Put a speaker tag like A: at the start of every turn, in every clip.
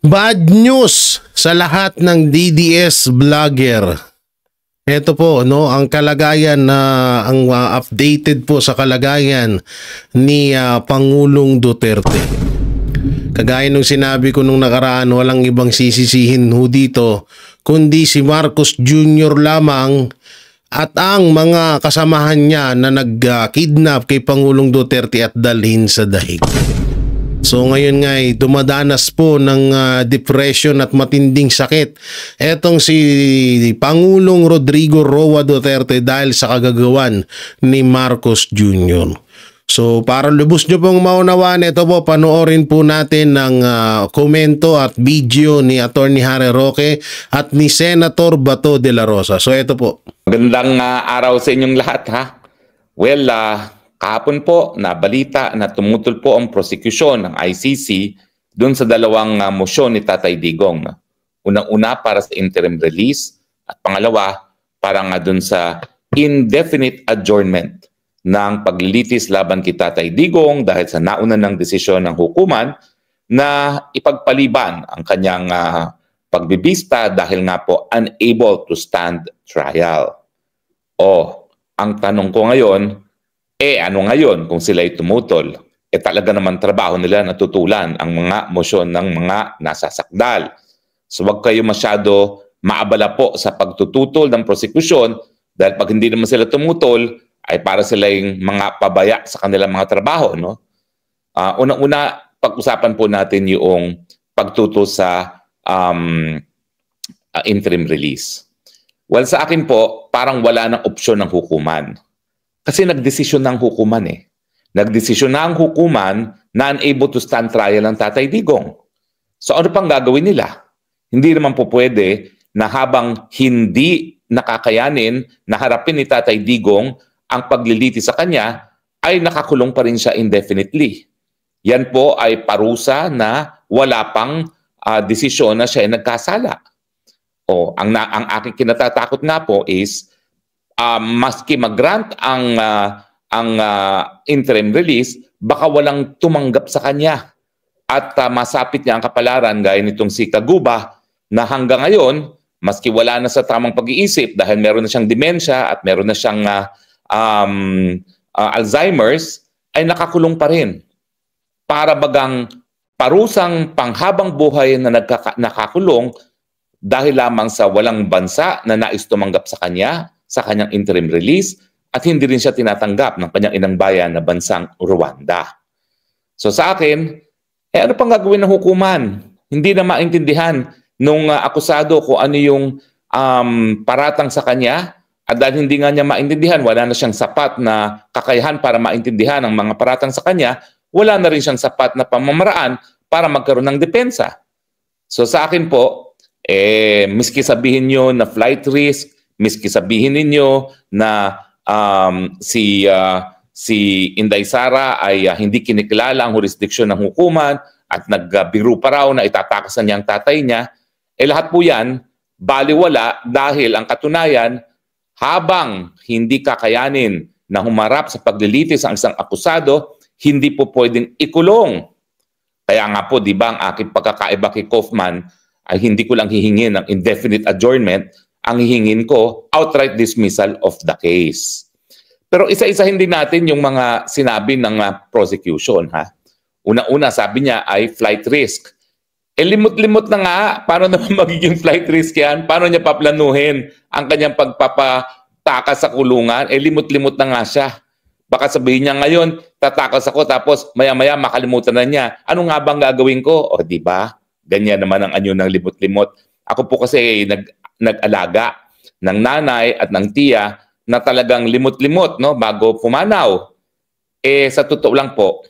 A: Bad news sa lahat ng DDS vlogger. Ito po ang kalagayan na updated po sa kalagayan ni Pangulong Duterte. Kagaya nung sinabi ko nung nakaraan, walang ibang sisisihin dito kundi si Marcos Jr. lamang at ang mga kasamahan niya na nag-kidnap kay Pangulong Duterte at dalhin sa dahig. So ngayon nga ay dumadanas po ng depression at matinding sakit etong si Pangulong Rodrigo Roa Duterte dahil sa kagagawan ni Marcos Jr. So para lubos nyo pong maunawaan, ito po panoorin po natin ng komento at video ni Atty. Harry Roque at ni Senator Bato de la Rosa. So ito po.
B: Magandang araw sa inyong lahat ha. Well, kahapon po na balita na tumutol po ang prosecution ng ICC doon sa dalawang motion ni Tatay Digong. Unang-una para sa interim release at pangalawa para nga doon sa indefinite adjournment ng paglilitis laban kay Tatay Digong dahil sa nauna ng desisyon ng hukuman na ipagpaliban ang kanyang pagbibista dahil nga po unable to stand trial. Ang tanong ko ngayon, ano ngayon kung sila'y tumutol? Talaga naman trabaho nila na tutulan ang mga motion ng mga nasasakdal. So wag kayo masyado maabala po sa pagtututol ng prosecution dahil pag hindi naman sila tumutol, ay para sila yung mga pabaya sa kanilang mga trabaho. No? Unang-una, pag-usapan po natin yung pagtutol sa interim release. Well, sa akin po, parang wala ng opsyon ng hukuman. Kasi nagdesisyon ng hukuman eh. Nagdesisyon na ang hukuman na unable to stand trial ng Tatay Digong. So ano pang gagawin nila? Hindi naman po pwede na habang hindi nakakayanin na harapin ni Tatay Digong ang pagliliti sa kanya, ay nakakulong pa rin siya indefinitely. Yan po ay parusa na wala pang desisyon na siya ay nagkasala. Ang aking kinatatakot nga po is maski mag-grant ang interim release, baka walang tumanggap sa kanya at masapit niya ang kapalaran gaya nitong si Kaguba na hanggang ngayon, maski wala na sa tamang pag-iisip dahil meron na siyang demensya at meron na siyang Alzheimer's, ay nakakulong pa rin. Para bagang parusang panghabang buhay na nakakulong dahil lamang sa walang bansa na nais tumanggap sa kanya, sa kanyang interim release, at hindi rin siya tinatanggap ng kanyang inang bayan na bansang Rwanda. So sa akin, ano pang gagawin ng hukuman? Hindi na maintindihan nung akusado kung ano yung paratang sa kanya, at dahil hindi nga niya maintindihan, wala na siyang sapat na kakayahan para maintindihan ang mga paratang sa kanya, wala na rin siyang sapat na pamamaraan para magkaroon ng depensa. So sa akin po, miski sabihin nyo na flight risk, miski sabihin ninyo na si Inday Sara ay hindi kinikilala ang jurisdiksyon ng hukuman at nagbiro pa raw na itatakasan niya ang tatay niya, lahat po yan baliwala dahil ang katunayan, habang hindi kakayanin na humarap sa paglilitis ang isang akusado, hindi po pwedeng ikulong. Kaya nga po, di ba, ang aking pagkakaiba kay Kaufman ay hindi ko lang hihingin ng indefinite adjournment, ang hihingin ko, outright dismissal of the case. Pero isa-isahin din natin yung mga sinabi ng prosecution. Una-una, sabi niya ay flight risk. Limot-limot na nga, paano naman magiging flight risk yan? Paano niya paplanuhin ang kanyang pagpapatakas sa kulungan? Limot-limot na nga siya. Baka sabihin niya ngayon, tatakas ako tapos maya-maya makalimutan na niya. Ano nga bang gagawin ko? Di ba? Ganyan naman ang anyo ng limot-limot. Ako po kasi nag-alaga ng nanay at ng tiya na talagang limot-limot bago pumanaw. Sa totoo lang po,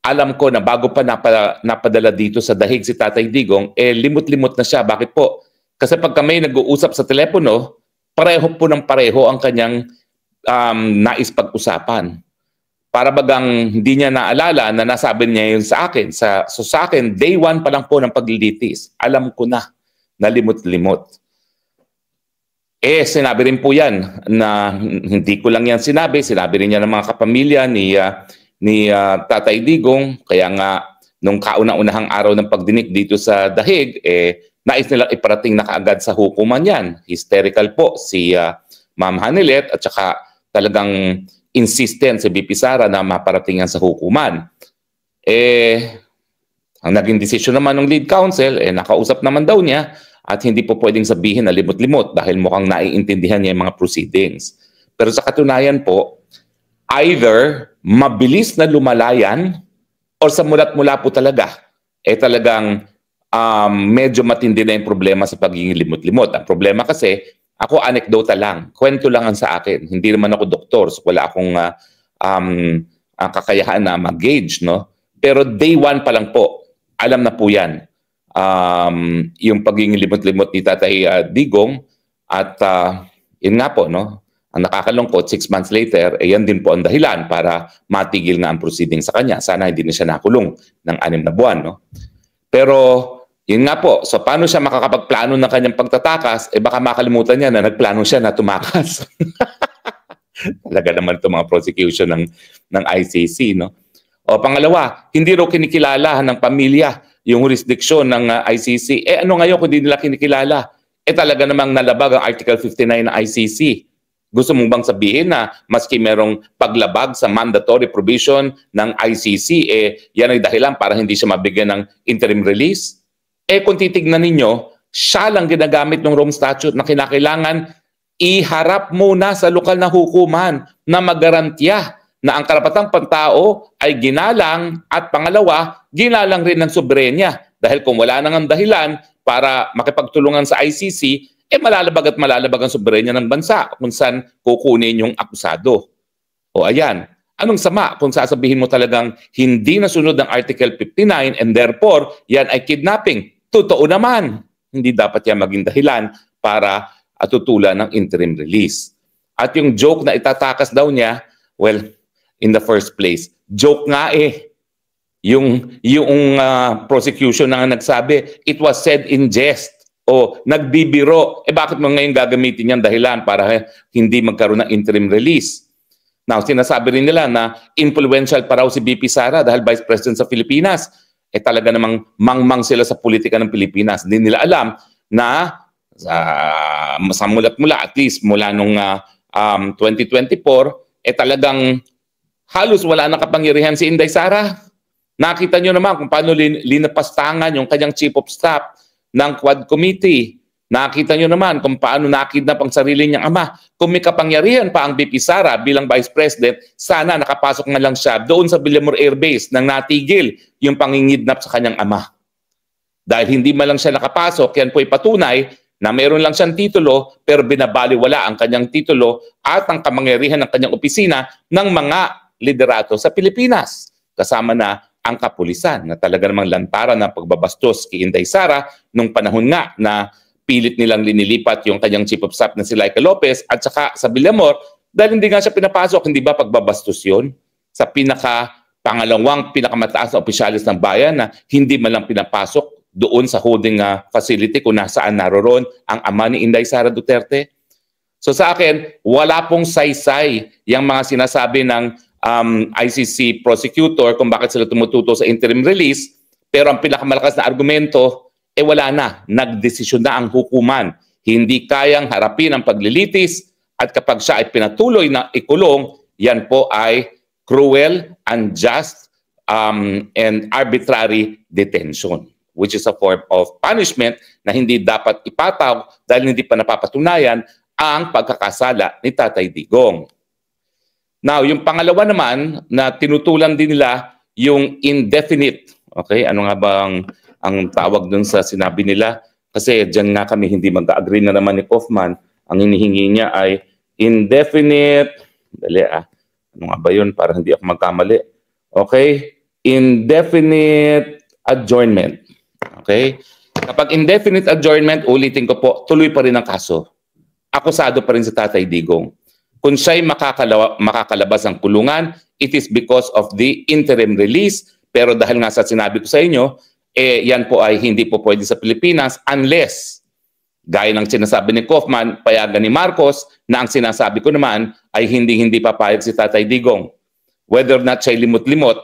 B: alam ko na bago pa napadala dito sa dahig si Tatay Digong, limot-limot na siya. Bakit po? Kasi pag kami nag-uusap sa telepono, pareho po ng pareho ang kanyang nais pag-usapan. Para bagang hindi niya naalala na nasabi niya yun sa akin. So sa akin, day one pa lang po ng paglilitis, alam ko na limot-limot. Sinabi rin po yan na hindi ko lang yan sinabi rin niya ng mga kapamilya ni Tatay Digong. Kaya nga nung kauna-unahang araw ng pagdinig dito sa Dahig, nais nilang iparating na kaagad sa hukuman yan. Hysterical po si Ma'am Hanilet at saka talagang insistent si BP Sara na maparating yan sa hukuman. Ang naging desisyon naman ng lead counsel, nakausap naman daw niya at hindi po pwedeng sabihin na limot-limot dahil mukhang naiintindihan niya yung mga proceedings. Pero sa katunayan po, either mabilis na lumalayan or sa mulat-mula po talaga, talagang medyo matindi na yung problema sa pagiging limot-limot. Ang problema kasi, ako anekdota lang, kwento lang ang sa akin. Hindi naman ako doktor, so wala akong kakayahan na mag-gauge, no? Pero day one pa lang po, alam na po yan. Yung pagiging limot-limot ni Tatay Digong at yun nga po, no? Ang nakakalungkot, 6 months later, yan din po ang dahilan para matigil nga ang proceeding sa kanya. Sana hindi na siya nakulong ng 6 na buwan, no? Pero yun nga po, so paano siya makakapagplano ng kanyang pagtatakas, baka makalimutan niya na nagplano siya na tumakas. Talaga naman itong mga prosecution ng ICC, no? O pangalawa, hindi raw kinikilala ng pamilya yung jurisdiction ng ICC. Ano ngayon kung hindi nila kinikilala? Talaga namang nalabag ang Article 59 ng ICC. Gusto mong bang sabihin na maski merong paglabag sa mandatory provision ng ICC, yan ay dahilan para hindi siya mabigyan ng interim release? Kung titignan ninyo, siya lang ginagamit ng Rome Statute na kinakailangan iharap muna sa lokal na hukuman na magarantiya na ang karapatang pantao ay ginalang at pangalawa, ginalang rin ng soberenya. Dahil kung wala nang ang dahilan para makipagtulungan sa ICC, malalabag at malalabag ang soberenya ng bansa kung saan kukunin yung akusado. O ayan, anong sama kung sasabihin mo talagang hindi nasunod ang Article 59 and therefore yan ay kidnapping? Totoo naman, hindi dapat yan maging dahilan para tutulan ng interim release. At yung joke na itatakas daw niya, well, in the first place, joke nga yung prosecution na nagsabi, it was said in jest. O nagbibiro, bakit mo ngayon gagamitin yan dahilan para hindi magkaroon ng interim release? Now, sinasabi rin nila na influential pa raw si BP Sara dahil Vice President sa Pilipinas. Talaga namang mangmang sila sa politika ng Pilipinas. Hindi nila alam na sa mulat-mula, at least mula nung 2024, talagang halos wala nang kapangyarihan si Inday Sara. Nakita nyo naman kung paano linapastangan yung kanyang chief of staff ng Quad Committee. Nakita nyo naman kung paano nakidnap ang sarili niyang ama. Kung may kapangyarihan pa ang BP Sara bilang Vice President, sana nakapasok na lang siya doon sa Villamor Air Base nang natigil yung pangingidnap sa kanyang ama. Dahil hindi man lang siya nakapasok, yan po ay patunay na mayroon lang siyang titulo pero binabaliwala ang kanyang titulo at ang kapangyarihan ng kanyang opisina ng mga liderato sa Pilipinas. Kasama na ang kapulisan na talaga namang lantaran ng pagbabastos kay Inday Sara nung panahon nga na pilit nilang linilipat yung kanyang chief of staff na si Laika Lopez at saka sa Villamor dahil hindi nga siya pinapasok. Hindi ba pagbabastos yun? Sa pangalawang pinakamataas na opisyalis ng bayan na hindi man lang pinapasok doon sa holding facility kung nasaan naroon ang ama ni Inday Sara Duterte. So sa akin, wala pong saysay yung mga sinasabi ng ICC prosecutor kung bakit sila tumututo sa interim release, pero ang pinakamalakas na argumento, wala na. Nagdesisyon na ang hukuman. Hindi kayang harapin ang paglilitis at kapag siya ay pinatuloy na ikulong, yan po ay cruel, unjust, and arbitrary detention, which is a form of punishment na hindi dapat ipataw dahil hindi pa napapatunayan ang pagkakasala ni Tatay Digong. Now, yung pangalawa naman na tinutulan din nila yung indefinite. Okay, ano nga ba ang tawag dun sa sinabi nila? Kasi dyan nga kami hindi mag-agree na naman ni Kaufman. Ang hinihingi niya ay indefinite. Dali ano nga ba yun? Para hindi ako magkamali. Okay, indefinite adjournment. Okay, kapag indefinite adjournment, ulitin ko po, tuloy pa rin ang kaso. Akusado pa rin si Tatay Digong. Kung siya'y makakalabas ng kulungan, it is because of the interim release. Pero dahil nga sa sinabi ko sa inyo, yan po ay hindi po pwede sa Pilipinas unless, gaya ng sinasabi ni Kaufman, payagan ni Marcos, na ang sinasabi ko naman ay hindi papayag si Tatay Digong. Whether or not siya'y limot-limot,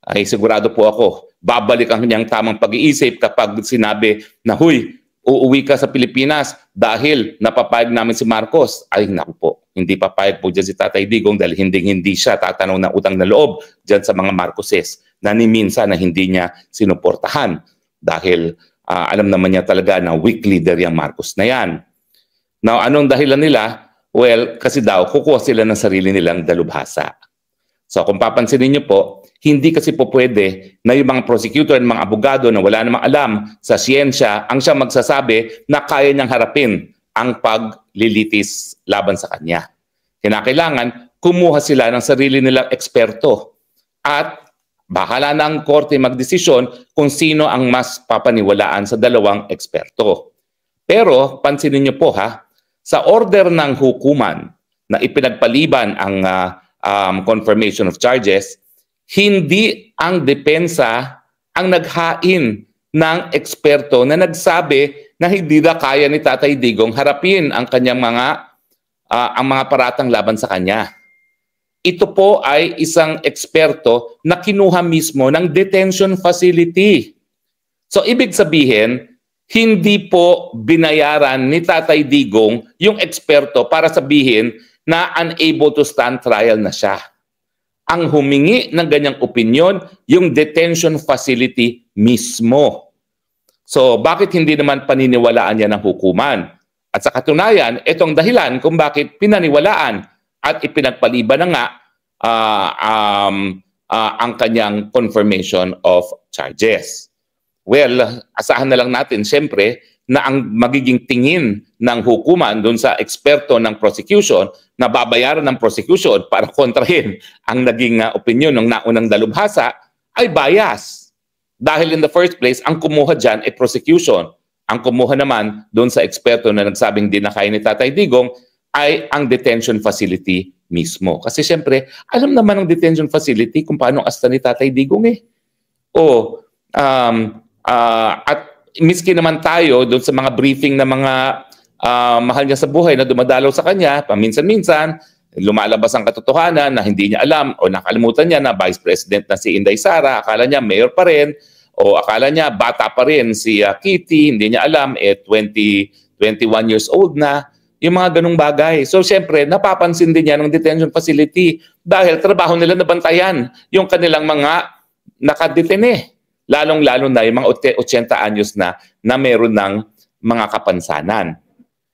B: ay sigurado po ako, babalik ang kanyang tamang pag-iisip kapag sinabi na, huy, uuwi ka sa Pilipinas dahil napapayag namin si Marcos. Ay naku po, hindi papayag po dyan si Tatay Digong dahil hindi siya tatanaw ng utang na loob dyan sa mga Marcoses na ni minsan na hindi niya sinuportahan dahil alam naman niya talaga na weak leader yung Marcos na yan. Now, anong dahilan nila? Well, kasi daw, kukuha sila ng sarili nilang dalubhasa. So kung papansinin niyo po, hindi kasi po pwede na yung mga prosecutor at mga abogado na wala namang alam sa siyensya ang siya magsasabi na kaya niyang harapin ang paglilitis laban sa kanya. Kinakailangan kumuha sila ng sarili nilang eksperto at bahala na ang korte magdesisyon kung sino ang mas papaniwalaan sa dalawang eksperto. Pero pansinin niyo po sa order ng hukuman na ipinagpaliban ang confirmation of charges, hindi ang depensa ang naghain ng eksperto na nagsabi na hindi na kaya ni Tatay Digong harapin ang kanyang ang mga paratang laban sa kanya. Ito po ay isang eksperto na kinuha mismo ng detention facility. So ibig sabihin, hindi po binayaran ni Tatay Digong yung eksperto para sabihin na unable to stand trial na siya. Ang humingi ng ganyang opinion, yung detention facility mismo. So bakit hindi naman paniniwalaan yan ng hukuman? At sa katunayan, itong dahilan kung bakit pinaniwalaan at ipinagpaliban na nga ang kanyang confirmation of charges. Well, asahan na lang natin siyempre na ang magiging tingin ng hukuman doon sa eksperto ng prosecution na babayaran ng prosecution para kontrahin ang naging opinion ng naunang dalubhasa ay bias. Dahil in the first place, ang kumuha dyan ay prosecution. Ang kumuha naman doon sa eksperto na nagsabing di na kaya ni Tatay Digong ay ang detention facility mismo. Kasi siyempre, alam naman ng detention facility kung paano asta ni Tatay Digong at miski naman tayo doon sa mga briefing na mga mahal niya sa buhay na dumadalaw sa kanya, paminsan-minsan, lumalabas ang katotohanan na hindi niya alam o nakalimutan niya na Vice President na si Inday Sara, akala niya mayor pa rin, o akala niya bata pa rin si Kitty, hindi niya alam, 21 years old na, yung mga ganung bagay. So siyempre, napapansin din niya ng detention facility dahil trabaho nila na bantayan yung kanilang mga nakadetene. Lalong-lalo na yung mga 80 anyos na meron ng mga kapansanan.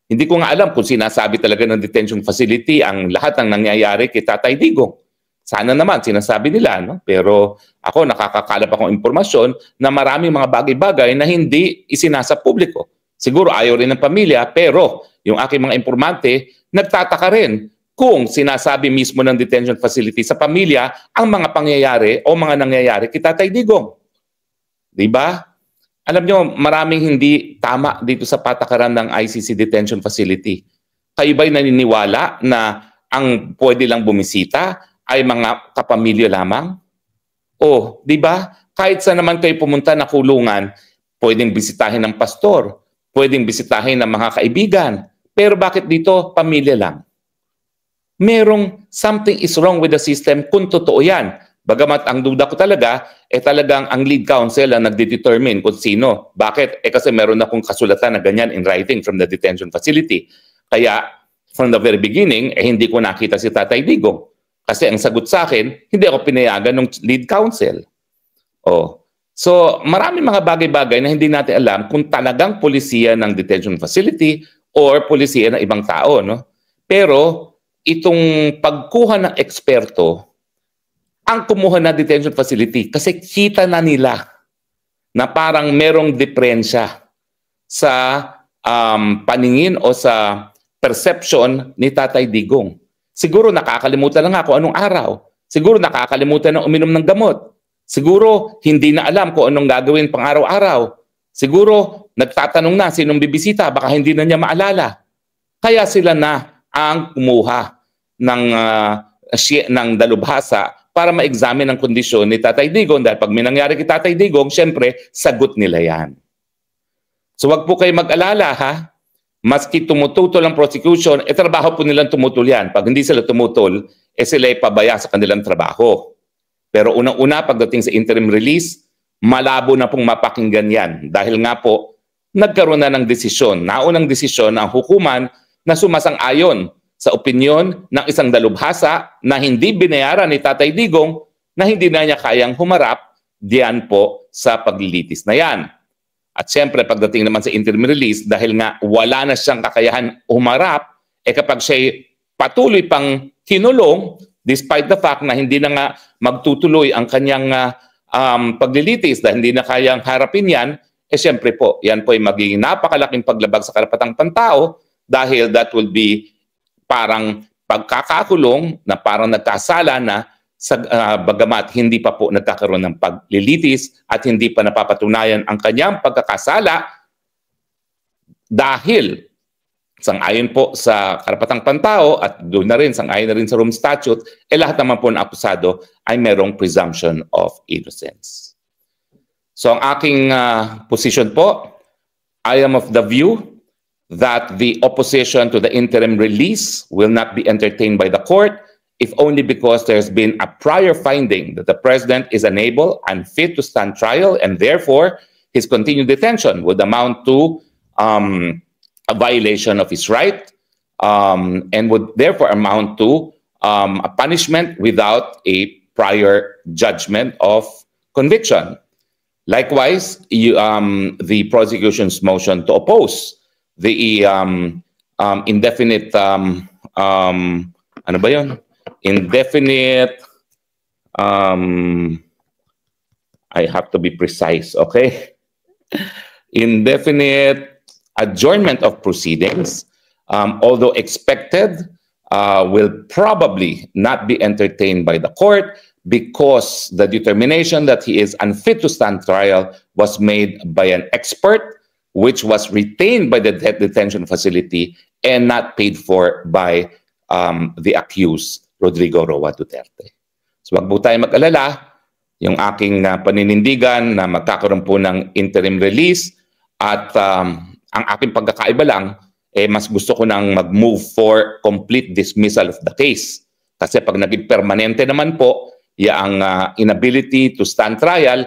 B: Hindi ko nga alam kung sinasabi talaga ng detention facility ang lahat ng nangyayari kay Tatay Digong. Sana naman sinasabi nila, no? Pero ako nakakakalap akong impormasyon na maraming mga bagay-bagay na hindi isinasa publiko. Siguro ayaw rin ng pamilya, pero yung aking mga informante nagtataka rin kung sinasabi mismo ng detention facility sa pamilya ang mga pangyayari o mga nangyayari kay Tatay Digong. Diba? Alam nyo, maraming hindi tama dito sa patakaran ng ICC detention facility. Kayo ba'y naniniwala na ang pwede lang bumisita ay mga kapamilya lamang? O, diba? Kahit saan naman kayo pumunta na kulungan, pwedeng bisitahin ng pastor, pwedeng bisitahin ng mga kaibigan. Pero bakit dito pamilya lang? Merong something is wrong with the system kung totoo yan. Bagamat ang duda ko talaga, talagang ang lead counsel ang nagdedetermine kung sino. Bakit? Kasi meron akong kasulatan na ganyan in writing from the detention facility. Kaya, from the very beginning, hindi ko nakita si Tatay Digong. Kasi ang sagot sa akin, hindi ako pinayagan ng lead counsel. So, maraming mga bagay-bagay na hindi natin alam kung talagang polisiya ng detention facility or polisiya ng ibang tao. No? Pero, itong pagkuha ng eksperto, ang kumuha na detention facility kasi kita na nila na parang merong diferensya sa paningin o sa perception ni Tatay Digong. Siguro nakakalimutan na nga kung anong araw. Siguro nakakalimutan na uminom ng gamot. Siguro hindi na alam kung anong gagawin pang araw-araw. Siguro nagtatanong na sinong bibisita, baka hindi na niya maalala. Kaya sila na ang kumuha ng dalubhasa para ma-examine ang kondisyon ni Tatay Digong dahil pag may nangyari kay Tatay Digong, syempre, sagot nila yan. So wag po kayo mag-alala maski tumututol ang prosecution, trabaho po nilang tumutol yan. Pag hindi sila tumutol, sila ay pabaya sa kanilang trabaho. Pero unang-una, pagdating sa interim release, malabo na pong mapakinggan yan. Dahil nga po, nagkaroon na ng desisyon, naunang desisyon ng hukuman na sumasang-ayon sa opinyon ng isang dalubhasa na hindi binayaran ni Tatay Digong na hindi na niya kayang humarap diyan po sa paglilitis na yan. At siyempre, pagdating naman sa interim release, dahil nga wala na siyang kakayahan humarap, kapag siya'y patuloy pang kinulong, despite the fact na hindi na nga magtutuloy ang kanyang paglilitis dahil hindi na kayang harapin yan, siyempre po, yan po ay magiging napakalaking paglabag sa karapatang pantao dahil that will be parang pagkakakulong na parang nagkasala na sa bagamat hindi pa po nagkakaroon ng paglilitis at hindi pa napapatunayan ang kanyang pagkakasala dahil sang-ayon po sa karapatang pantao at doon na rin, sang-ayon na rin sa Rome Statute, lahat naman po ng akusado ay merong presumption of innocence. So ang aking position po, I am of the view that the opposition to the interim release will not be entertained by the court if only because there's been a prior finding that the president is unable and fit to stand trial and therefore his continued detention would amount to a violation of his right and would therefore amount to a punishment without a prior judgment of conviction. Likewise, the prosecution's motion to oppose the indefinite ano ba yun? Indefinite I have to be precise, okay? Indefinite adjournment of proceedings, although expected, will probably not be entertained by the court because the determination that he is unfit to stand trial was made by an expert, which was retained by the detention facility and not paid for by the accused, Rodrigo Roa Duterte. So wag po tayo mag-alala, yung aking paninindigan na magkakaroon po ng interim release at ang aking pagkakaiba lang, mas gusto ko nang mag-move for complete dismissal of the case. Kasi pag naging permanente naman po, yung inability to stand trial,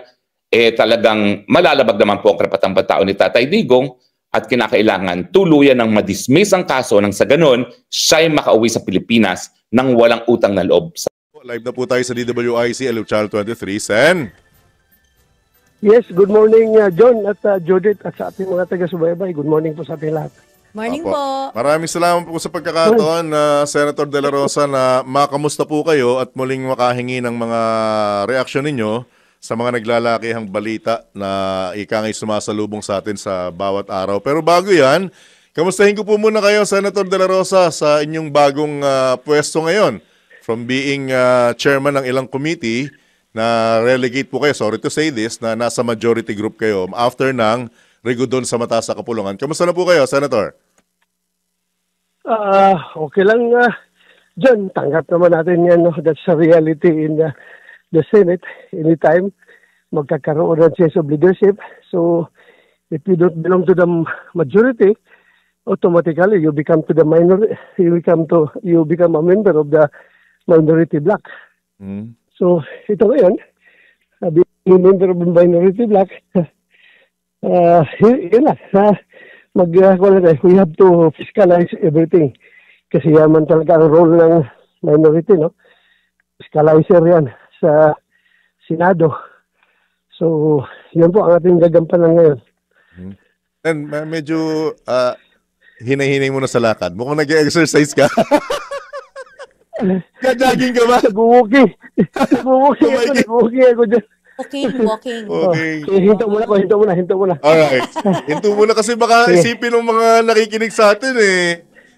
B: talagang malalabag naman po ang karapatang pantao ni Tatay Digong at kinakailangan tuluyan ng madismiss ang kaso nang sa ganun, siya'y makauwi sa Pilipinas nang walang utang na loob.
C: Live na po tayo sa DWIC, Hello Channel 23. Sen?
D: Yes, good morning John at Judith at sa ating mga taga-subaybay. Good morning po sa ating lahat.
E: Morning
C: Apo.
E: po.
C: Maraming salamat po sa pagkakataon, Senator De La Rosa, na makamusta po kayo at muling makahingi ng mga reaksyon ninyo sa mga naglalakihang balita na ikangay sumasalubong sa atin sa bawat araw. Pero bago yan, kamustahin ko po muna kayo, Senator De La Rosa, sa inyong bagong pwesto ngayon. From being chairman ng ilang committee, na relegate po kayo, sorry to say this, na nasa majority group kayo after ng Rigudon sa mataas na kapulungan. Kamusta na po kayo, Senator?
D: Okay lang, John. Tanggap naman natin yan. No? That's a reality in the Senate. Anytime, magkakaroon ng change of leadership. So, if you don't belong to the majority, automatically you become to the minority. You become a member of the minority bloc. So, ito ngayon, being a member of the minority bloc, yun lang. We have to fiscalize everything. Kasi yaman talaga ang role ng minority, no? Fiscalizer yan sa Senado. So, yun po ang ating gagampanan ngayon.
C: And medyo hinay-hinay mo na sa lakad. Mukhang nag-exercise ka. Jogging ka ba?
D: Nag-walking. Nag-walking ako dyan.
E: Walking.
C: Okay.
D: Hinto muna.
C: Alright. Hinto muna kasi baka isipin ng mga nakikinig sa atin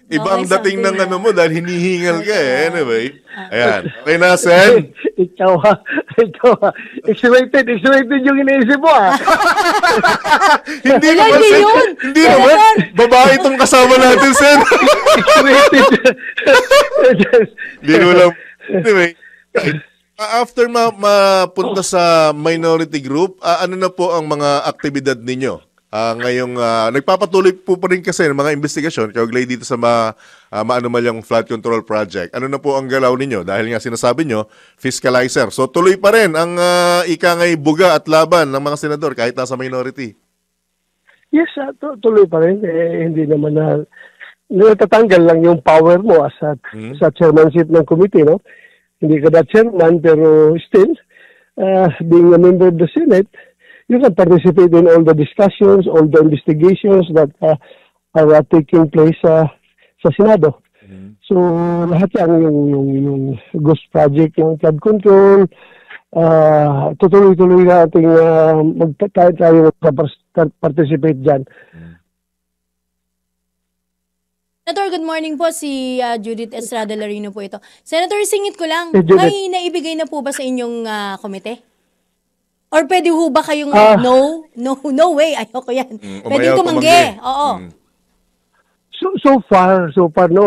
C: Iba ang dating ng ano mo dahil hinihingal ka Anyway. Ayan. Okay na, Sen?
D: Ikaw ha. Excited yung iniisip mo
C: Hindi naman, Sen. Hindi naman. Babae itong kasama natin, Sen.
D: Excited.
C: Biro lang. Anyway. After mapunta sa minority group, ano na po ang mga aktibidad ninyo Ngayong nagpapatuloy po pa rin kasi ng mga investigasyon kaugnay dito sa maanomalyang flood control project. Ano na po ang galaw ninyo? Dahil nga sinasabi nyo, fiscalizer. So tuloy pa rin ang ikangay buga at laban ng mga senador kahit nasa minority.
D: Yes, tuloy pa rin. Hindi naman natatanggal lang yung power mo sa chairmanship ng committee, no? Hindi ka na chairman, pero still, being a member of the Senate, you can participate in all the discussions, all the investigations that are taking place sa Senado. So, lahat yan, yung ghost project, yung flood control, tutuloy-tuloy na ating tayo participate dyan.
E: Senator, good morning po. Si Judith Estrada Larino po ito. Senator, singit ko lang.
D: Judith.
E: May naibigay na po ba sa inyong komite? Or pwede ho ba kayong no way, ayoko yan. Pwede tumanggi. Oo.
D: So far no,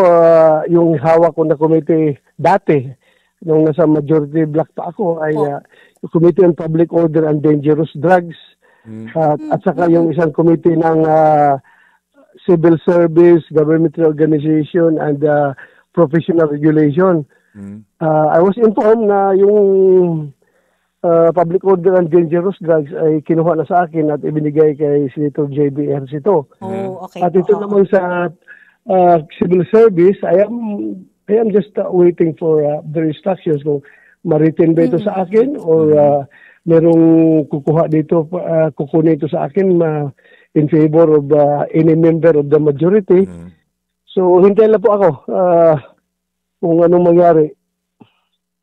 D: yung hawak ko na komite dati, nung nasa majority block pa ako, ay yung Committee on Public Order and Dangerous Drugs, at saka yung isang committee ng Civil Service, Government Organization, and Professional Regulation. I was informed na yung Public Order and Dangerous Drugs ay kinuha na sa akin at ibinigay kay Senator J.B. Ejercito.
E: Oh, okay.
D: At ito naman sa Civil Service, I am just waiting for the instructions kung ma-retain ba ito sa akin or merong kukunin ito sa akin in favor of any member of the majority. So, hintayin lang po ako kung anong mangyari.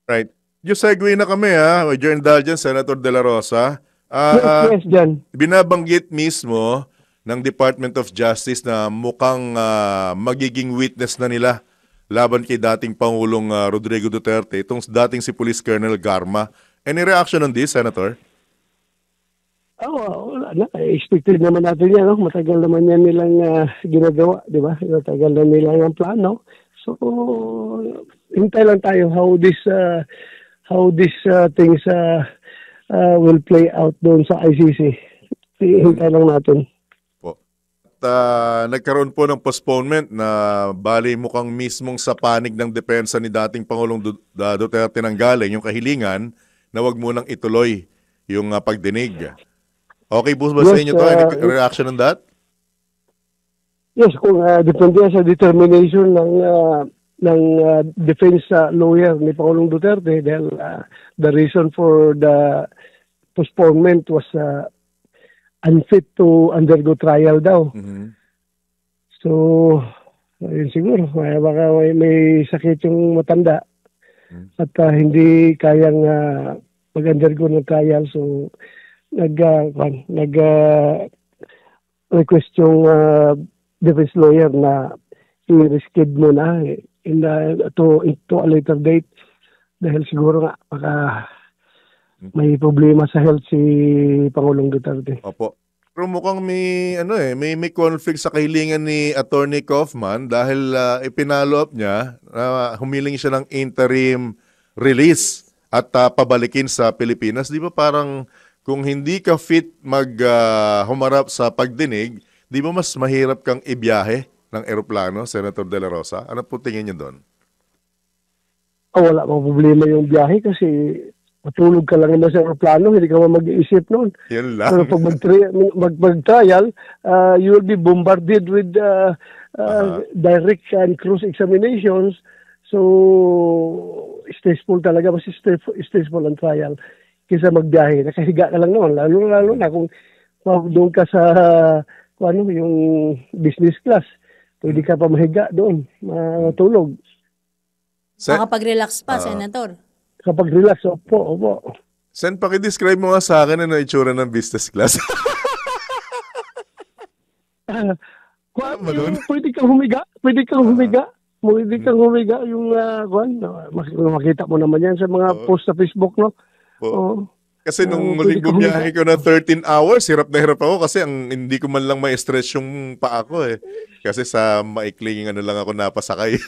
C: Right. Yung segue na kami with your indulgence, Senator De La Rosa.
D: Yes, Jan.
C: Binabanggit mismo ng Department of Justice na mukhang magiging witness na nila laban kay dating Pangulong Rodrigo Duterte, itong dating si Police Colonel Garma. Any reaction on this, Senator?
D: Wala na. Expected naman natin yan. No? Matagal naman yan nilang ginagawa, di ba? Matagal na nilang ang plano. So, hintay lang tayo how these things will play out doon sa ICC. Hintay lang natin.
C: Nagkaroon po ng postponement na bali mukhang mismong sa panig ng depensa ni dating Pangulong Duterte nang galing yung kahilingan na wag munang ituloy yung pagdinig. Okay po ba sa inyo to? Any reaction on that?
D: Yes, kung depende sa determination ng defense lawyer ni Pangulong Duterte dahil the reason for the postponement was unfit to undergo trial daw. So, yun siguro, baka may sakit yung matanda at hindi kayang mag-undergo ng trial. So, request yung defense lawyer na i-reschedule muna to a later date dahil siguro nga baka may problema sa health si Pangulong Duterte.
C: Opo. Pero mukhang may conflict sa kahilingan ni Attorney Kaufman dahil ipinalo up niya na humiling siya ng interim release at pabalikin sa Pilipinas. Di ba parang kung hindi ka fit humarap sa pagdinig, di ba mas mahirap kang ibiyahe ng eroplano, Senator De La Rosa? Ano po tingin niyo doon?
D: Wala pang problema yung biyahe kasi matulog ka lang naman sa aeroplano, hindi ka mag-iisip noon.
C: Yan lang.
D: Pero pag mag-trial, you will be bombarded with direct and cross examinations. So, stressful talaga. Mas stressful ang trial kaysa magbiyahe. Nakahiga ka lang naman. Lalo na kung doon ka sa yung business class. Pwede ka pa mahiga doon. Matulog.
E: Makapag-relax pa, Senator.
D: Kapag relax, opo.
C: Sen, pakidescribe mo nga sa akin ano itsura ng business class.
D: Pwede kang humiga. Pwede kang humiga yung makita mo naman yan sa mga post sa Facebook, no?
C: Kasi nung muling bumiyahe ko na 13 hours, hirap na hirap ako kasi hindi ko man lang ma-stress yung paa ko eh. Kasi sa maikling lang ako napasakay.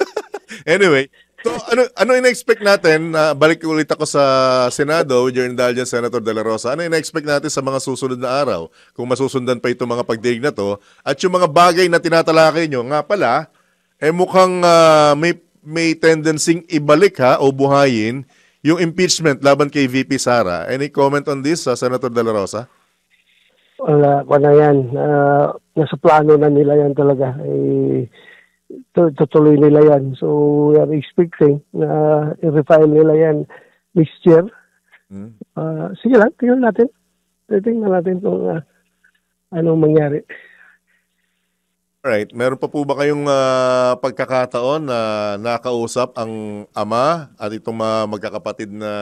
C: Anyway, So ano ina-expect natin, balik ulit ako sa Senado with your indulgence, Senator De La Rosa, ano ina-expect natin sa mga susunod na araw kung masusundan pa itong mga pagdinig na to at yung mga bagay na tinatalakay nyo, nga pala, mukhang may tendency ibalik o buhayin yung impeachment laban kay VP Sara. Any comment on this, Senator De La Rosa?
D: Wala na yan. Nasa plano na nila yan talaga. Tutuloy nila yan. So, we are expecting na i-refile nila yan next year. Sige lang, tingnan natin. Tingnan natin kung anong mangyari.
C: Alright. Meron pa po ba kayong pagkakataon na nakausap ang ama at itong mga magkakapatid na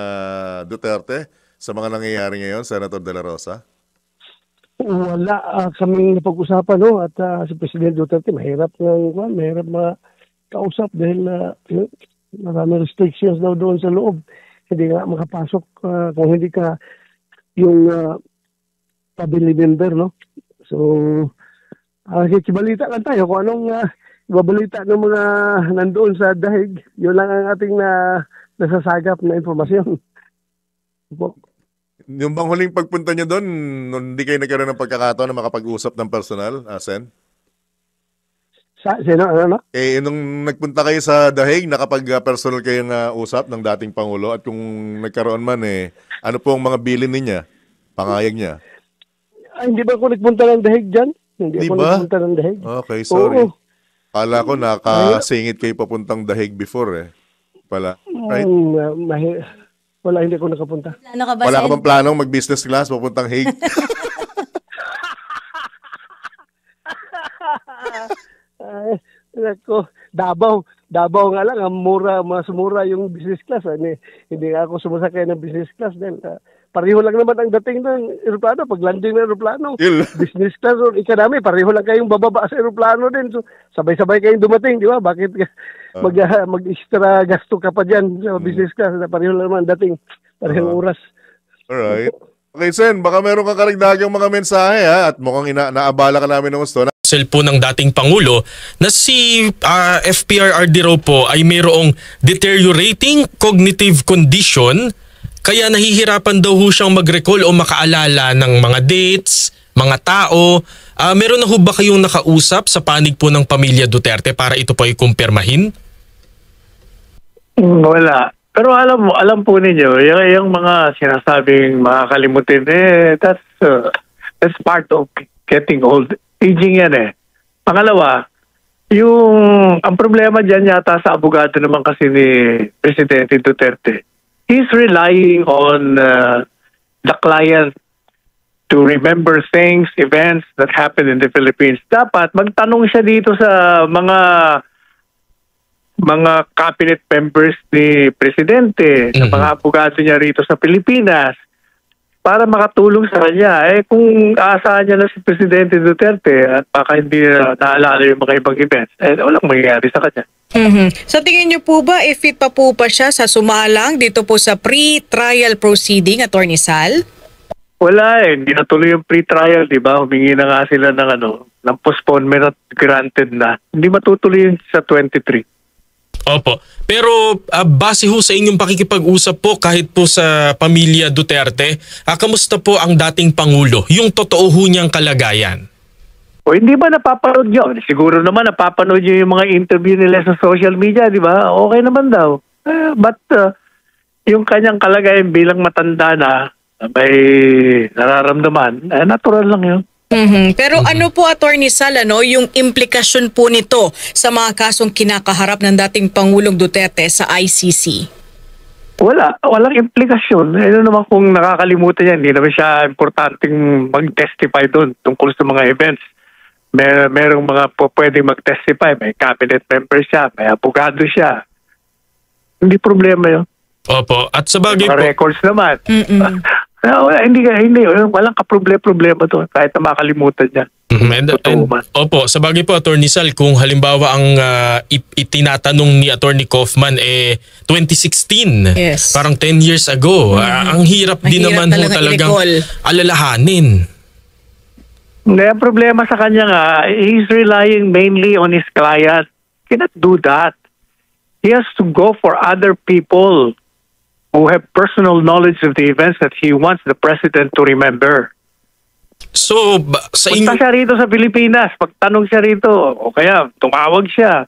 C: Duterte sa mga nangyayari ngayon, Senator De La Rosa?
D: Wala kaming napag-usapan, no? At si President Duterte mahirap makausap dahil maraming restrictions daw doon sa loob. Hindi nga makapasok kung hindi ka yung family member, no? So, kibalita lang tayo kung anong ibabalita ng mga nandoon sa dahig. Yun lang ang ating nasasagap na informasyon.
C: Yung bang huling pagpunta nyo doon, hindi kayo nagkaroon ng pagkakataon na makapag-usap ng personal, Sen?
D: Sino? Ano?
C: Nung nagpunta kayo sa dahig, nakapag-personal kayong usap ng dating Pangulo at kung nagkaroon man, ano po ang mga bilin niya? Pangayag niya?
D: Hindi ba ako nagpunta ng dahig dyan? Hindi ako nagpunta ng dahig.
C: Okay, sorry.
D: Oo.
C: Kala ko nakasingit kayo papuntang dahig before pala. Right?
D: Wala, hindi ako nakapunta.
C: Wala ka bang planong mag-business class papuntang Hague? Davao nga lang, mas mura yung business class. Hindi ako sumasakay ng business class dahil pareho lang naman ang dating ng eroplano. Pag landing ng eroplano, business class or economy, pareho lang kayong bababa sa eroplano din. So, sabay-sabay kayong dumating, di ba? Bakit mag-extra gasto ka pa dyan sa business class? Pareho lang naman ang dating, parehong oras. Alright. Okay, Sen, baka meron kang karagdagang mga mensahe at mukhang naabala ka namin ng gusto.
F: Cellphone ng dating Pangulo na si FPRRD raw po ay mayroong deteriorating cognitive condition kaya nahihirapan daw ho siyang mag-recall o makaalala ng mga dates, mga tao. Meron na ho ba kayong nakausap sa panig po ng pamilya Duterte para ito po ay kumpirmahin?
G: Wala. Pero alam po ninyo, yung mga sinasabing makakalimutin, that's part of getting old. Aging yan Pangalawa, ang problema dyan yata sa abogado naman kasi ni Presidente Duterte, he's relying on the client to remember things, events that happen in the Philippines. Dapat magtanong siya dito sa mga cabinet members ni Presidente, sa mga abogado niya rito sa Pilipinas, para makatulong sa kanya. Kung aasahan niya na si Presidente Duterte at baka hindi naalala yung mga ibang events, walang mangyayari sa kanya.
H: Sa tingin niyo po ba, fit pa po siya sa sumalang dito po sa pre-trial proceeding, Attorney Sal?
G: Wala hindi natuloy yung pre-trial, di ba? Humingi na nga sila ng postponement at granted na. Hindi matutuloy yun sa 23.
F: Opo. Pero base ho sa inyong pakikipag-usap po kahit po sa pamilya Duterte, kamusta po ang dating Pangulo? Yung totoo ho niyang kalagayan?
G: Hindi ba napapanood nyo? Siguro naman napapanood nyo yung mga interview nila sa social media, di ba? Okay naman daw. But yung kanyang kalagayan bilang matanda na may nararamdaman, natural lang yun.
H: Pero ano po, Attorney Sal, yung implikasyon po nito sa mga kasong kinakaharap ng dating Pangulong Duterte sa ICC?
G: Walang implikasyon. Ano naman kung nakakalimutan yan, hindi naman siya importanteng mag-testify doon tungkol sa mga events. Merong mga pwedeng mag-testify, may cabinet member siya, may abogado siya. Hindi problema yun.
F: Opo. At sa bagay
G: mga records naman. Hindi, walang kaproblema to kahit na makalimutan niya.
F: Opo, sa bagay po, Attorney Sal, kung halimbawa ang itinatanong ni Attorney Kaufman 2016,
H: yes,
F: parang 10 years ago, ang hirap din naman ho talagang alalahanin.
G: Ang problema sa kanya nga, he's relying mainly on his client. Cannot do that. he has to go for other people who have personal knowledge of the events that he wants the president to remember.
F: So, sa inyo...
G: Punta siya rito sa Pilipinas, pagtanong siya rito, o kaya tumawag siya.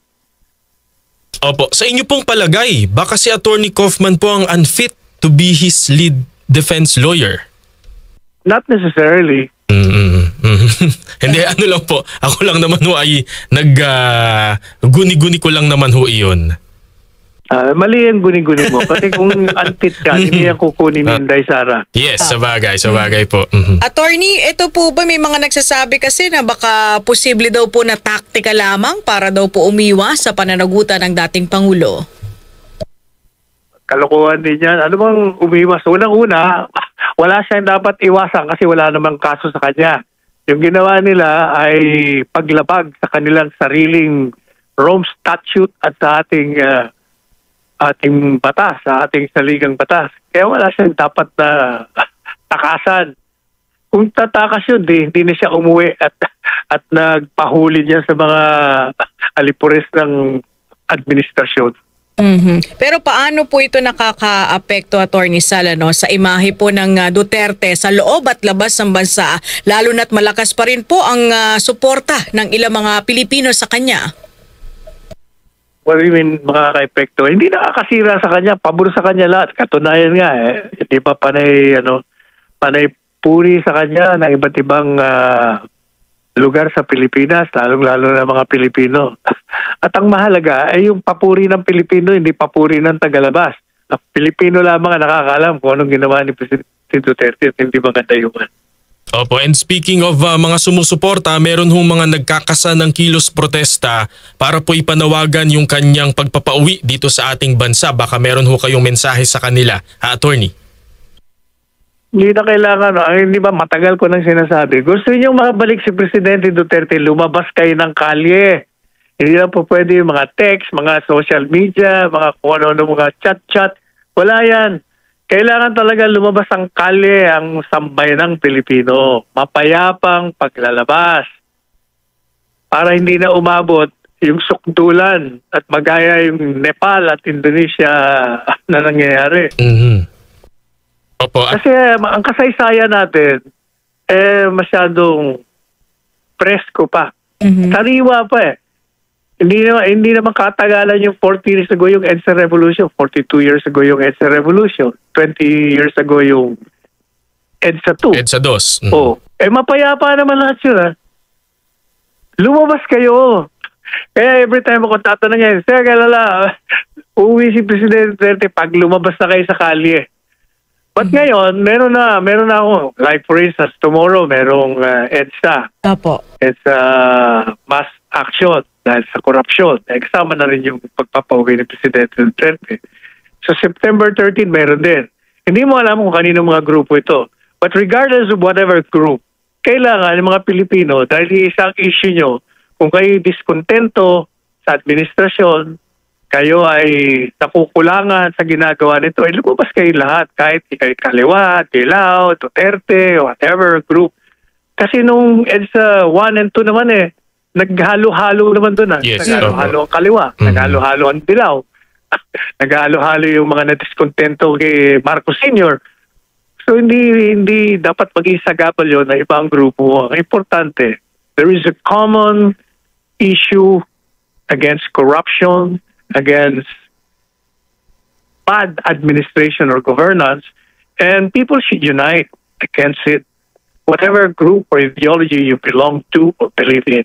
F: Opo, sa inyo pong palagay, baka si Attorney Kaufman po ang unfit to be his lead defense lawyer?
G: Not necessarily.
F: Hindi, ano lang po, ako lang naman ho ay guni-guni ko lang naman ho iyon.
G: Mali yung guni-guni mo. Kasi kung unfit ka, hindi yan kukunin ni Inday Sara.
F: Yes, sabagay po.
H: Attorney, ito po ba may mga nagsasabi kasi na baka posible daw po na taktika lamang para daw po umiwas sa pananagutan ng dating Pangulo?
G: Kalokohan din yan. Ano bang umiwas? Unang-una, wala siyang dapat iwasan kasi wala namang kaso sa kanya. Yung ginawa nila ay paglabag sa kanilang sariling Rome Statute at sa ating batas, sa ating saligang batas. Kaya wala siyang dapat na takasan. Kung tatakas yun, hindi na siya umuwi at nagpahuli niya sa mga alipores ng administrasyon.
H: Pero paano po ito nakaka-apekto, Attorney Sala, sa imahe po ng Duterte sa loob at labas ng bansa, lalo na't malakas pa rin po ang suporta ng ilang mga Pilipino sa kanya?
G: What do you mean makaka-epekto? Hindi nakakasira sa kanya, pabor sa kanya lahat. Katunayan nga hindi pa panay puri sa kanya ng iba't ibang lugar sa Pilipinas, lalong-lalo na mga Pilipino. At ang mahalaga ay yung papuri ng Pilipino, hindi papuri ng tagalabas. Ang Pilipino lamang ang nakakaalam kung anong ginawa ni Presidente Duterte at hindi maganda yun.
F: Opo, and speaking of mga sumusuporta, meron hong mga nagkakasa ng kilos protesta para po ipanawagan yung kanyang pagpapauwi dito sa ating bansa. Baka meron ho kayong mensahe sa kanila, Attorney?
G: Hindi na kailangan, hindi ba matagal ko nang sinasabi. Gusto niyo makabalik si Presidente Duterte, lumabas kayo ng kalye. Hindi na po pwede yung mga text, mga social media, mga kung ano-ano, mga chat-chat. Wala yan. Kailangan talaga lumabas ang kalye, ang sambayanang Pilipino. Mapayapang paglalabas. Para hindi na umabot yung sukdulan at magaya yung Nepal at Indonesia na nangyayari.
F: Opo.
G: Kasi ang kasaysayan natin, masyadong presko pa. Sariwa pa Hindi naman katagalan yung 40 years ago yung EDSA Revolution, 42 years ago yung EDSA Revolution, 20 years ago yung EDSA 2.
F: EDSA 2.
G: Mapayapa naman lahat yun. Lumabas kayo. Kaya every time ako tatanungin, Sir, kalala, uuwi si Presidente Duterte pag lumabas na kayo sa kalye. But ngayon, meron na ako, like for instance, tomorrow merong EDSA.
H: Opo.
G: EDSA mass action dahil sa korupsyon. Kasama na rin yung pagpapauwi ni Presidente Duterte. So September 13, meron din. Hindi mo alam kung kanino mga grupo ito. But regardless of whatever group, kailangan yung mga Pilipino, dahil isang issue nyo, kung kayo diskontento sa administrasyon, kayo ay nakukulangan sa ginagawa nito, ay lumabas kayo lahat, kahit kayo kaliwa, dilaw, Duterte, whatever group. Kasi nung EDSA 1 and 2 naman naghalo-halo naman doon.
F: Yes,
G: naghalo-halo ang kaliwa, naghalo-halo ang dilaw, naghalo-halo yung mga na-diskontento kay Marcos Sr. So hindi dapat mag-isagapal yun na ibang grupo. Ang importante, there is a common issue against corruption, against bad administration or governance, and people should unite against it, whatever group or ideology you belong to or believe in.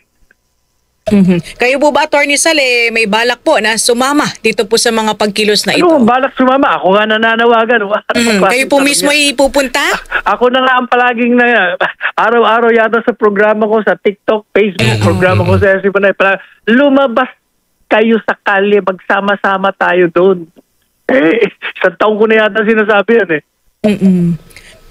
H: Kayo po ba, Attorney Sale, may balak po na sumama dito po sa mga pagkilos na ito?
G: Balak sumama? Ako nga nananawagan.
H: Kayo po mismo ipupunta?
G: Ako na nga ang palaging araw-araw yata sa programa ko, sa TikTok, Facebook, programa ko sa SC Panay, lumabas kayo sa kalye, magsama-sama tayo doon. Isang taong ko na yata sinasabi yan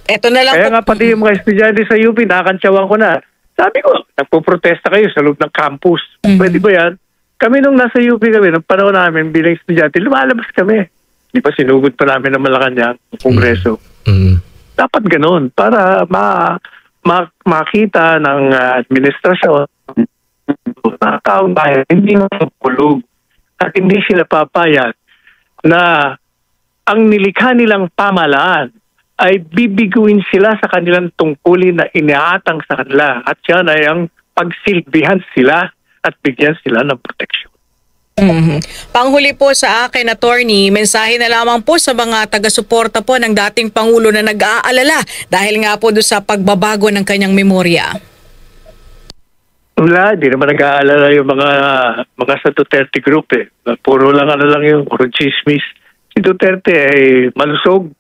H: Eto na lang.
G: Kaya nga pati yung mga estudyante sa UP, nakakantsawan ko na. Sabi ko, nagpo-protesta kayo sa loob ng campus. Pwede ba yan? Kami nung nasa UP kami, nung panahon namin bilang estudyante, lumalabas kami. Di ba sinugod pa namin ng Malacanang, Kongreso. Dapat ganun, para makita ng administrasyon, mga taong bayan, hindi na pulog. at hindi sila papayag na ang nilikha nilang pamahalaan ay bibiguin sila sa kanilang tungkulin na iniatang sa kanila at yan ay ang pagsilbihan sila at bigyan sila ng proteksyon.
H: Panghuli po sa akin, attorney, mensahe na lamang po sa mga taga-suporta po ng dating Pangulo na nag-aalala dahil nga po doon sa pagbabago ng kanyang memorya.
G: Wala, di naman nag-aalala yung mga sa Duterte group eh. Puro lang yung puro chismis. Si Duterte ay malusog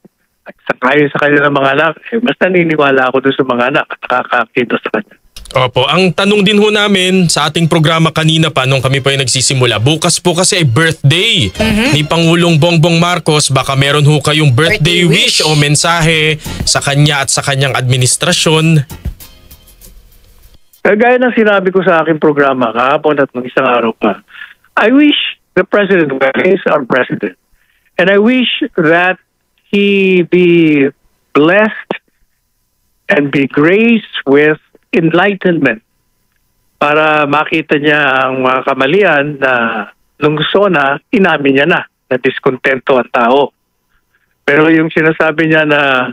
G: at sakayon sa kanilang mga anak. Mas naniniwala ako doon sa mga anak at nakakakita sa kanya.
F: Opo, ang tanong din ho namin sa ating programa kanina pa nung kami po ay nagsisimula, bukas po kasi ay birthday ni Pangulong Bongbong Marcos. Baka meron ho kayong birthday wish o mensahe sa kanya at sa kanyang administrasyon.
G: Gaya ng sinabi ko sa aking programa kahapon at ng isang araw pa, I wish the President is our President. And I wish that he be blessed and be graced with enlightenment para makita niya ang mga kamalian na nung gusto na, inamin niya na diskontento ang tao. Pero yung sinasabi niya na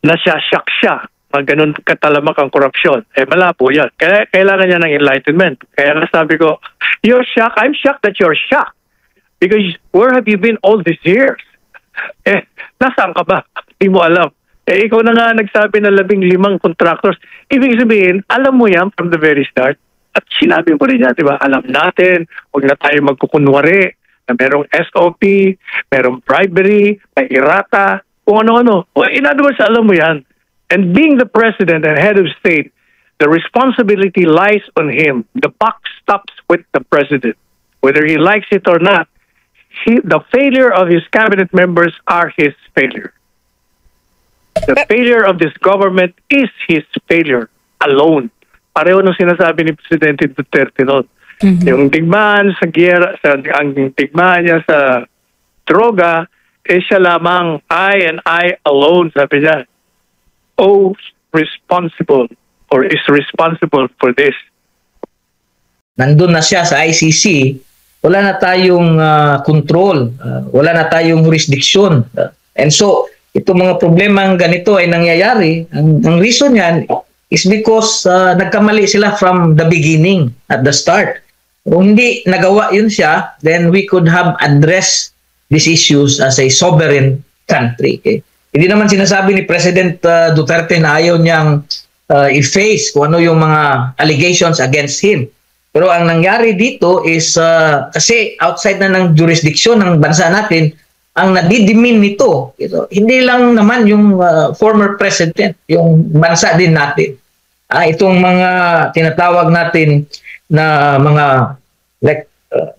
G: nasya-shock siya, ganun katalamak ang korupsyon, malabo yan. Kaya kailangan niya ng enlightenment. Kaya nasabi ko, you're shocked? I'm shocked that you're shocked. Because where have you been all these years? Nasaan ka ba? Hindi mo alam. Ikaw na nga nagsabi na 15 contractors. Ibig sabihin, alam mo yan from the very start. At sinabi mo rin niya, di ba? Alam natin, huwag na tayo magkukunwari na merong SOP, merong bribery, may irata, kung ano-ano. In other words, alam mo yan. And being the president and head of state, the responsibility lies on him. The buck stops with the president. Whether he likes it or not, the failure of his cabinet members are his failure. The failure of this government is his failure alone. Pareho nung sinasabi ni Presidente Duterte noon. Yung tigmaan sa giyera, ang tigmaan niya sa droga, siya lamang, I and I alone, sabi niya. Responsible or is responsible for this.
I: Nandun na siya sa ICC, wala na tayong control, wala na tayong jurisdiction. And so, itong mga problemang ganito ay nangyayari. Ang reason yan is because nagkamali sila from the beginning, at the start. Kung hindi nagawa yun siya, then we could have addressed these issues as a sovereign country. Okay? Hindi naman sinasabi ni President Duterte na ayaw niyang i-face kung ano yung mga allegations against him. Pero ang nangyari dito is kasi outside na ng jurisdiction ng bansa natin, ang nadidimin nito, hindi lang naman yung former president, yung bansa din natin. Itong mga tinatawag natin na mga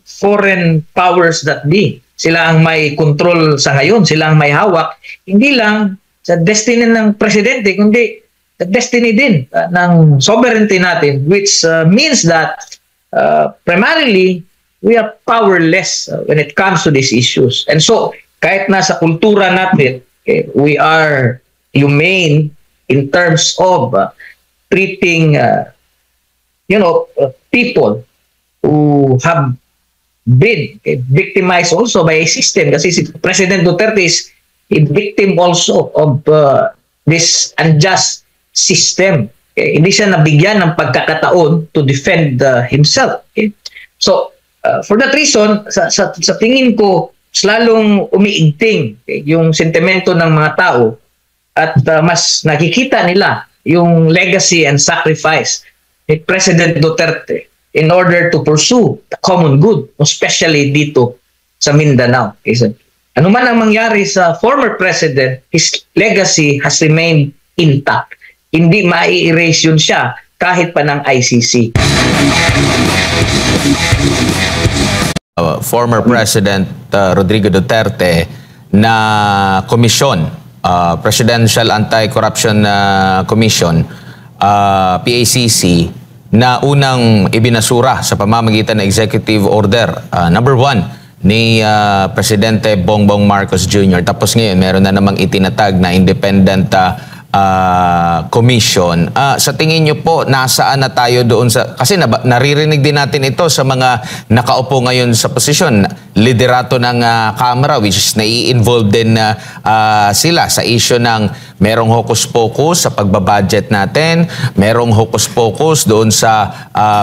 I: foreign powers that be. Sila ang may control sa ngayon, sila ang may hawak. Hindi lang sa destiny ng presidente, kundi sa destiny din ng sovereignty natin, which means that primarily we are powerless when it comes to these issues. And so, kahit nasa kultura natin, we are humane in terms of treating people who have been victimized also by a system. Kasi si President Duterte is a victim also of this unjust system. Hindi siya nabigyan ng pagkakataon to defend himself. So, for that reason, sa tingin ko, lalong umiigting yung sentimento ng mga tao at mas nakikita nila yung legacy and sacrifice ni President Duterte in order to pursue the common good, especially dito sa Mindanao. Ano man ang mangyari sa former president, his legacy has remained intact. Hindi mai-erase yun siya kahit pa ng ICC.
J: Former President Rodrigo Duterte na komisyon, Presidential Anti-Corruption Commission, PACC, na unang ibinasura sa pamamagitan ng Executive Order number 1 ni Presidente Bongbong Marcos Jr. Tapos ngayon, meron na namang itinatag na Independent commission. Sa tingin nyo po, nasaan na tayo doon sa... Kasi naririnig din natin ito sa mga nakaupo ngayon sa posisyon. Liderato ng Kamara, which is nai-involve din sila sa issue ng merong hocus-pocus sa pagbabudget natin, merong hocus-pocus doon sa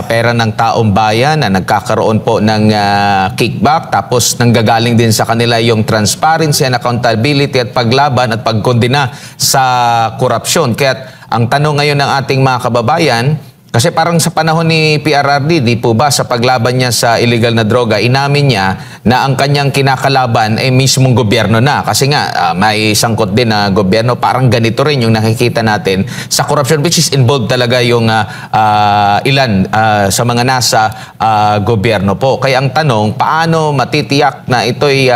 J: pera ng taong bayan na nagkakaroon po ng kickback, tapos nanggagaling din sa kanila yung transparency and accountability at paglaban at pagkondena sa korupsyon. Kaya ang tanong ngayon ng ating mga kababayan, kasi parang sa panahon ni PRRD, di po ba sa paglaban niya sa illegal na droga, inamin niya na ang kanyang kinakalaban ay mismong gobyerno na. Kasi nga, may sangkot din na gobyerno. Parang ganito rin yung nakikita natin sa corruption, which is involved talaga yung ilan sa mga nasa gobyerno po. Kaya ang tanong, paano matitiyak na ito'y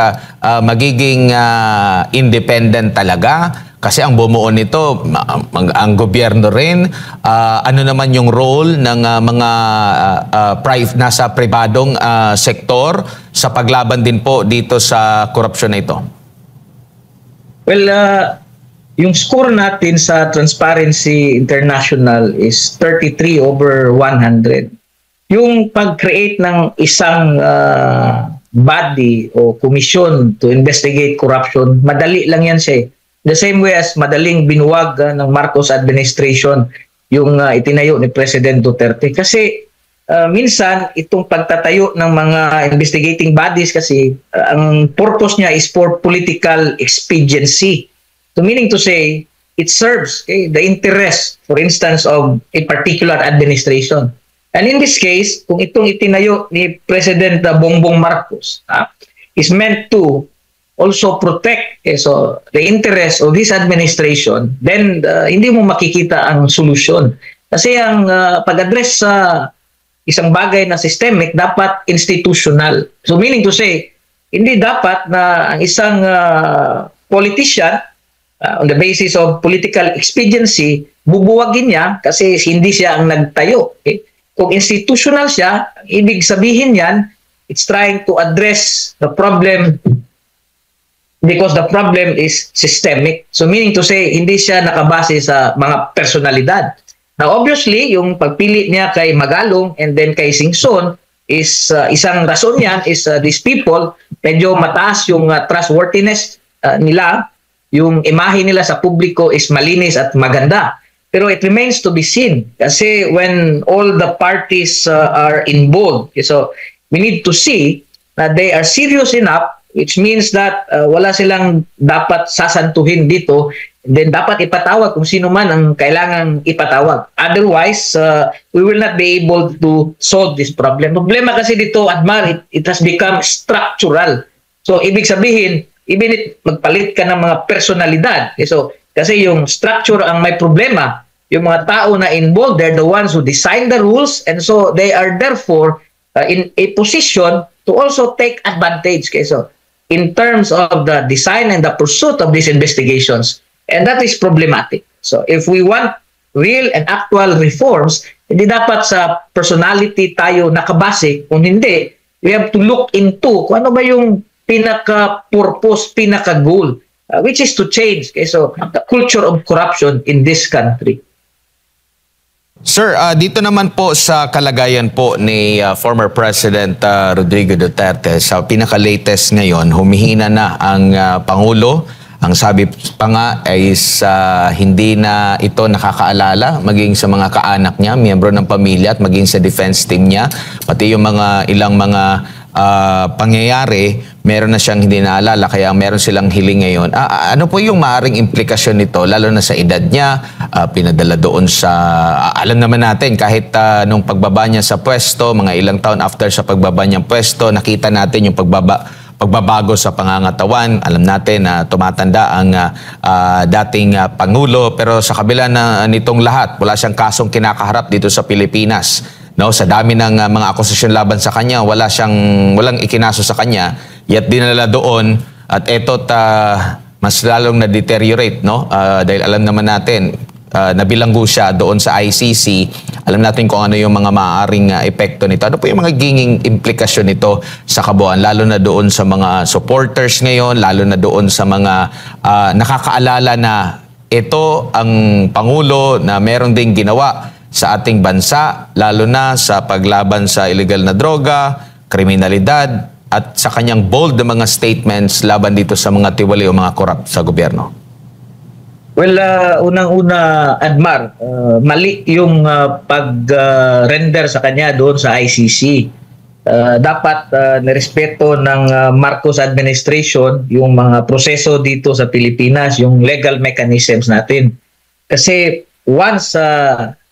J: magiging independent talaga? Kasi ang bumuo nito, ang gobyerno rin, ano naman yung role ng mga nasa pribadong sektor sa paglaban din po dito sa korupsyon na ito?
I: Well, yung score natin sa Transparency International is 33/100. Yung pag-create ng isang body o commission to investigate corruption, madali lang yan siya. The same way as madaling binuwag ng Marcos administration yung itinayo ni President Duterte. Kasi minsan itong pagtatayo ng mga investigating bodies kasi ang purpose niya is for political expediency. So meaning to say, it serves the interest, for instance, of a particular administration. And in this case, kung itong itinayo ni President Bongbong Marcos is meant to also protect so the interest of this administration, then hindi mo makikita ang solusyon. Kasi ang pag-address sa isang bagay na systemic dapat institutional. So meaning to say, hindi dapat na ang isang politician on the basis of political expediency, bubuwagin niya kasi hindi siya ang nagtayo. Okay? Kung institutional siya, ibig sabihin yan, it's trying to address the problem because the problem is systemic. So meaning to say, hindi siya nakabase sa mga personalidad. Now obviously, yung pagpili niya kay Magalong and then kay Singson is isang rason yan is these people, medyo mataas yung trustworthiness nila, yung imahe nila sa publiko is malinis at maganda. Pero it remains to be seen kasi when all the parties are involved, so we need to see that they are serious enough, which means that wala silang dapat sasantuhin dito, then dapat ipatawag kung sino man ang kailangang ipatawag. Otherwise, we will not be able to solve this problem. Problema kasi dito, Admar, it has become structural. So, ibig sabihin, even if magpalit ka ng mga personalidad, so, kasi yung structure ang may problema, yung mga tao na involved, they're the ones who design the rules, and so they are therefore in a position to also take advantage. Okay, so, in terms of the design and the pursuit of these investigations. And that is problematic. So if we want real and actual reforms, hindi dapat sa personality tayo nakabase. Kung hindi, we have to look into kung ano ba yung pinaka-purpose, pinaka-goal, which is to change so the culture of corruption in this country.
J: Sir, dito naman po sa kalagayan po ni former President Rodrigo Duterte, sa pinaka-latest ngayon, humihina na ang Pangulo. Ang sabi pa nga ay hindi na ito nakakaalala maging sa mga kaanak niya, miyembro ng pamilya at maging sa defense team niya. Pati yung ilang mga pangyayari, meron na siyang hindi naalala, kaya meron silang hiling ngayon. Ano po yung maaaring implikasyon nito, lalo na sa edad niya, pinadala doon sa, alam naman natin, kahit nung pagbaba niya sa pwesto, mga ilang taon after sa pagbaba niyang pwesto, nakita natin yung pagbabago sa pangangatawan. Alam natin na tumatanda ang dating Pangulo, pero sa kabila nitong lahat, wala siyang kasong kinakaharap dito sa Pilipinas. No, sa dami ng mga akusasyon laban sa kanya, walang ikinaso sa kanya, yet dinala doon at eto't mas lalong na-deteriorate, no? Dahil alam naman natin, nabilanggo siya doon sa ICC. Alam natin kung ano yung mga maaaring epekto nito. Ano po yung mga giging implikasyon nito sa kabuuan, lalo na doon sa mga supporters ngayon, lalo na doon sa mga nakakaalala na ito ang Pangulo na meron ding ginawa sa ating bansa, lalo na sa paglaban sa illegal na droga, kriminalidad, at sa kanyang bold na mga statements laban dito sa mga tiwali o mga korap sa gobyerno?
I: Well, unang-una, Admar, mali yung pag-render sa kanya doon sa ICC. Dapat nirespeto ng Marcos administration yung mga proseso dito sa Pilipinas, yung legal mechanisms natin. Kasi once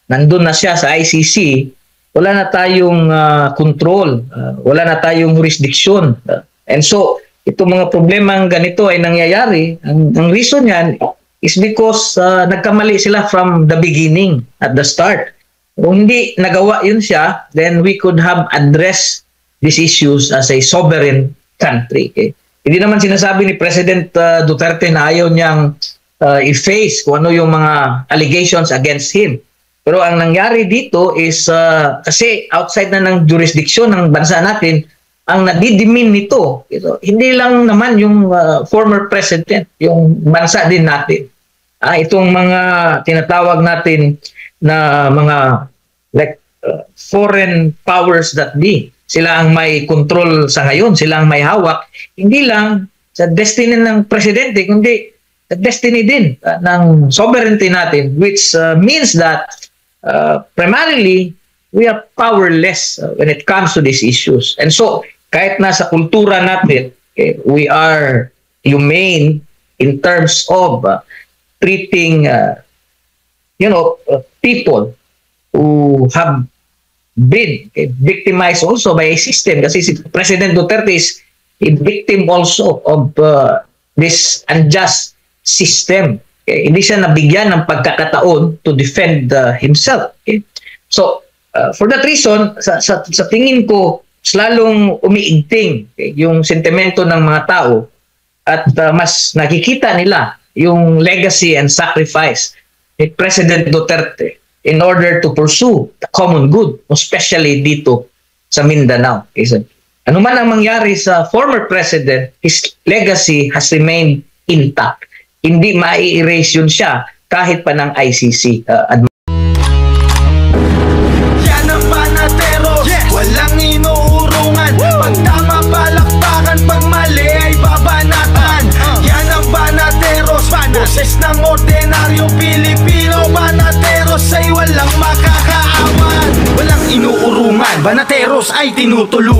I: nandun na siya sa ICC, wala na tayong control, wala na tayong jurisdiction. And so, itong mga problemang ganito ay nangyayari. Ang reason yan is because nagkamali sila from the beginning, at the start. Kung hindi nagawa yun siya, then we could have addressed these issues as a sovereign country. Okay? Hindi naman sinasabi ni President Duterte na ayaw niyang i-face kung ano yung mga allegations against him. Pero ang nangyari dito is kasi outside na ng jurisdiction ng bansa natin, ang nadidimin nito, hindi lang naman yung former president, yung bansa din natin. Itong mga tinatawag natin na mga like foreign powers that be. Sila ang may control sa ngayon, sila ang may hawak. Hindi lang sa destiny ng presidente, kundi sa destiny din ng sovereignty natin, which means that primarily we are powerless when it comes to these issues. And so, kahit nasa kultura natin, we are humane in terms of treating people who have been victimized also by a system, kasi si President Duterte is a victim also of this unjust system. Hindi siya nabigyan ng pagkakataon to defend himself. So for that reason, sa tingin ko, lalong umiigting yung sentimento ng mga tao, at mas nakikita nila yung legacy and sacrifice ni President Duterte in order to pursue the common good, especially dito sa Mindanao. Ano man ang mangyari sa former president, his legacy has remained intact. Hindi mai-erase yun siya kahit pa ng ICC.
K: Yan ang Banateros, walang inuurungan. Pag tama palakpakan, pag mali ay babanatan. Yan ang Banateros, boses ng ordinaryong Pilipino. Banateros ay walang makakaawan, walang inuurungan. Banateros ay tinutulungan.